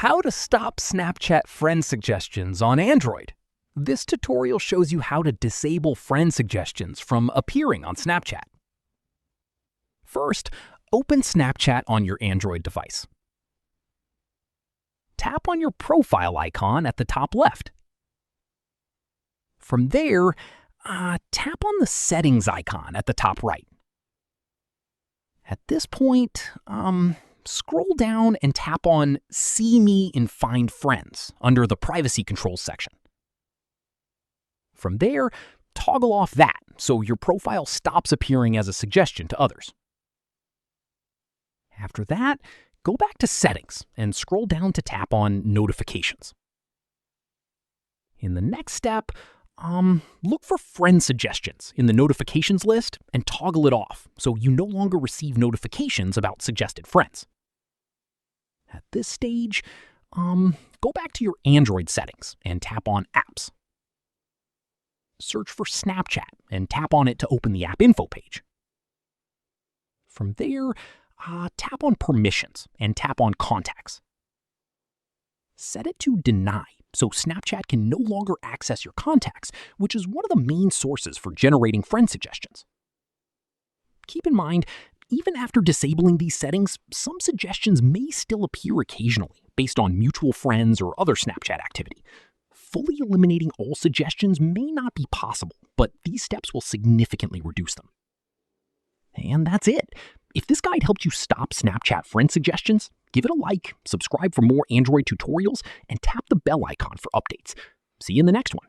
How to stop Snapchat friend suggestions on Android. This tutorial shows you how to disable friend suggestions from appearing on Snapchat. First, open Snapchat on your Android device. Tap on your profile icon at the top left. From there, tap on the settings icon at the top right. At this point, scroll down and tap on See Me in Find Friends under the Privacy Controls section. From there, toggle off that so your profile stops appearing as a suggestion to others. After that, go back to Settings and scroll down to tap on Notifications. In the next step, look for friend suggestions in the notifications list and toggle it off so you no longer receive notifications about suggested friends. At this stage, go back to your Android settings and tap on Apps. Search for Snapchat and tap on it to open the app info page. From there, tap on Permissions and tap on Contacts. Set it to Deny so Snapchat can no longer access your contacts, which is one of the main sources for generating friend suggestions. Keep in mind, even after disabling these settings, some suggestions may still appear occasionally based on mutual friends or other Snapchat activity. Fully eliminating all suggestions may not be possible, but these steps will significantly reduce them. And that's it. If this guide helped you stop Snapchat friend suggestions, give it a like, subscribe for more Android tutorials, and tap the bell icon for updates. See you in the next one.